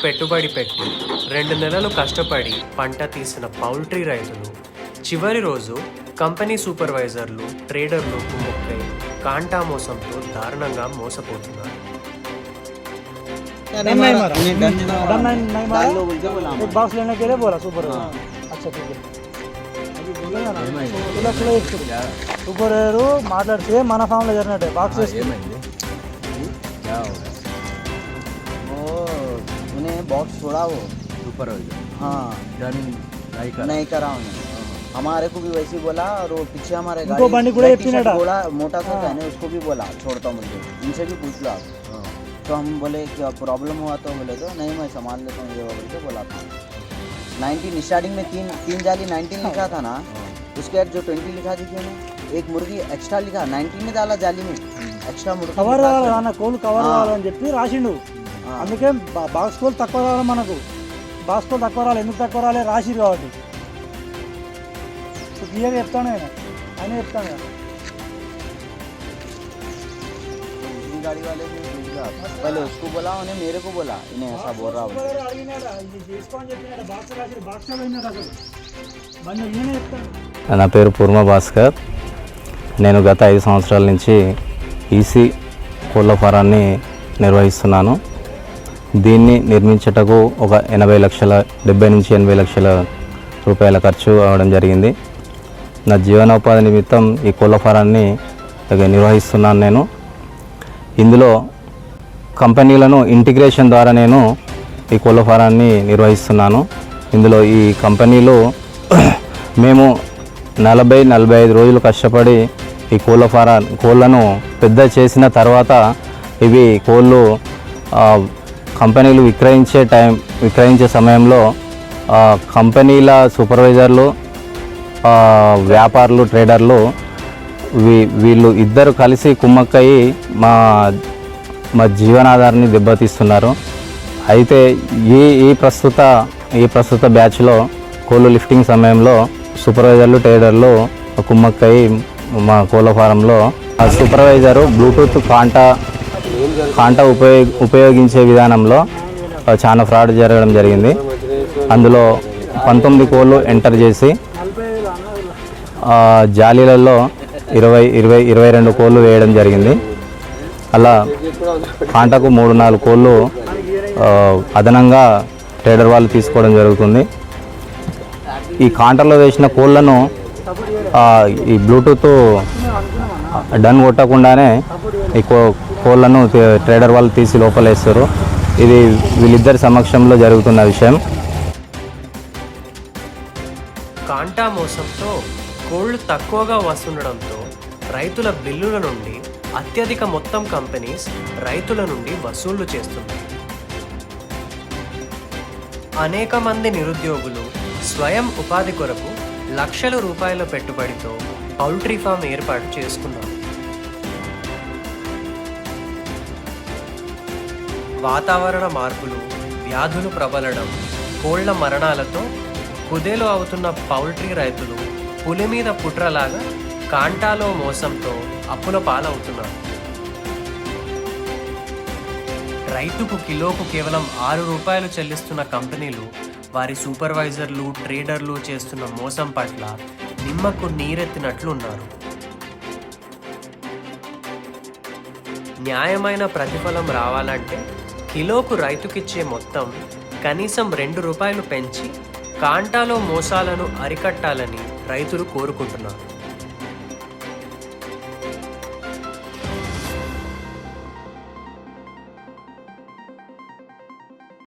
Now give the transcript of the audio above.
పెట్టుబడి పెట్టి 2 నెలలు కష్టపడి పంట తీసిన పౌల్ట్రీ రైతులు చివరి రోజు కంపెనీ సూపర్వైజర్లు, ట్రేడర్లు కుమ్ముక్కై కాంటా మోసంతో దారుణంగా మోసపోతున్నారు. डन नहीं मारा एक बॉक्स लेने के लिए बोला सुपर अच्छा ठीक है अभी बोलेगा ना ఇలా కూడా చెప్తారు సూపర్ హీరో మాట్లాడితే మన ఫామ్లో జరిగినట్టే బాక్స్ వేసి उन्हें बॉक्स छोड़ा वो सुपर हाँ डन नहीं करा उन्हें हमारे को भी वैसे ही बोला और वो पीछे हमारे उनको बंडी गुड़ा बोला मोटा सा पहने उसको भी बोला छोड़ता मुझे इनसे भी पूछ लो आप तो हम बोले क्या प्रॉब्लम हुआ तो बोले तो नहीं मैं संभाल लेता हूँ ये बोल के बोला था 19 स्टार्टिंग में तीन जाली 19 लिखा था ना उसके बाद जो 20 लिखा थी ना एक मुर्गी एक्स्ट्रा लिखा 19 में डाला जाली में एक्स्ट्रा मुर्गी కవర్ రావాలి కోళ్ళు కవర్ రావాలని చెప్పి రాసిండు అందుకే బాక్స్ కోళ్ళు తక్కువ రావాలి మనకు బాక్స్ కోళ్ళు తక్కువ రావాలి ఎందుకు తక్కువ రావాలి రాసిరు కాబట్టి క్లియర్గా చెప్తాను ఆయన చెప్తాను गाड़ी वाले ने पहले उसको बोला उन्हें मेरे को बोला इन्हें ऐसा बोल रहा నా పేరు పూర్మ భాస్కర్. నేను గత 5 సంవత్సరాల నుంచి ఈసీ కోళ్ళ ఫారాన్ని నిర్వహిస్తున్నాను. దీన్ని నిర్మించటకు ఒక 70 నుంచి 80 లక్షల రూపాయల ఖర్చు అవ్వడం జరిగింది. నా జీవనోపాధి నిమిత్తం ఈ కోళ్ళ ఫారాన్ని నిర్వహిస్తున్నాను. నేను ఇందులో కంపెనీలను ఇంటిగ్రేషన్ ద్వారా నేను ఈ కోళ్ళ ఫారాన్ని నిర్వహిస్తున్నాను. ఇందులో ఈ కంపెనీలు మేము 40-45 రోజులు కష్టపడి ఈ కోళ్ళను పెద్ద చేసిన తర్వాత ఇవి కోళ్ళు కంపెనీలు విక్రయించే సమయంలో కంపెనీల సూపర్వైజర్లు, వ్యాపారులు, ట్రేడర్లు వీళ్ళు ఇద్దరు కలిసి కుమ్మక్కయి మా జీవనాధారాన్ని దెబ్బతీస్తున్నారు. అయితే ఈ ప్రస్తుత బ్యాచ్లో కోళ్ళు లిఫ్టింగ్ సమయంలో సూపర్వైజర్లు, ట్రేడర్లు కుమ్మక్కయి మా కోళ్ళ ఫారంలో సూపర్వైజరు బ్లూటూత్ కాంటా ఉపయోగించే విధానంలో చాలా ఫ్రాడ్ జరగడం జరిగింది. అందులో 19 కోళ్ళు ఎంటర్ చేసి జాలీలలో 22 కోళ్ళు వేయడం జరిగింది. అలా కాంటాకు 3-4 కోళ్ళు అదనంగా ట్రేడర్ వాళ్ళు తీసుకోవడం జరుగుతుంది. ఈ కాంటాలో వేసిన కోళ్ళను ఈ బ్లూటూత్ డన్ కొట్టకుండానే ఈ కోళ్ళను ట్రేడర్ వాళ్ళు తీసి లోపలేస్తారు. ఇది వీళ్ళిద్దరి సమక్షంలో జరుగుతున్న విషయం. కాంటా మోసంతో కోళ్లు తక్కువగా వస్తుండడంతో రైతుల బిల్లుల నుండి అత్యధిక మొత్తం కంపెనీస్ రైతుల నుండి వసూళ్లు చేస్తున్నాయి. అనేక మంది నిరుద్యోగులు స్వయం ఉపాధి కొరకు లక్షల రూపాయల పెట్టుబడితో పౌల్ట్రీ ఫామ్ ఏర్పాటు చేసుకున్నారు. వాతావరణ మార్పులు, వ్యాధులు ప్రబలడం, కోళ్ల మరణాలతో కుదేలు అవుతున్న పౌల్ట్రీ రైతులు పులి మీద పుట్రలాగా కాంటాలో మోసంతో అప్పుల పాలవుతున్నారు. రైతుకు కిలోకు కేవలం 6 రూపాయలు చెల్లిస్తున్న కంపెనీలు వారి సూపర్వైజర్లు, ట్రేడర్లు చేస్తున్న మోసం పట్ల నిమ్మకు నీరెత్తినట్లున్నారు. న్యాయమైన ప్రతిఫలం రావాలంటే కిలోకు రైతుకిచ్చే మొత్తం కనీసం 2 రూపాయలు పెంచి కాంటాలో మోసాలను అరికట్టాలని రైతులు కోరుకుంటున్నారు.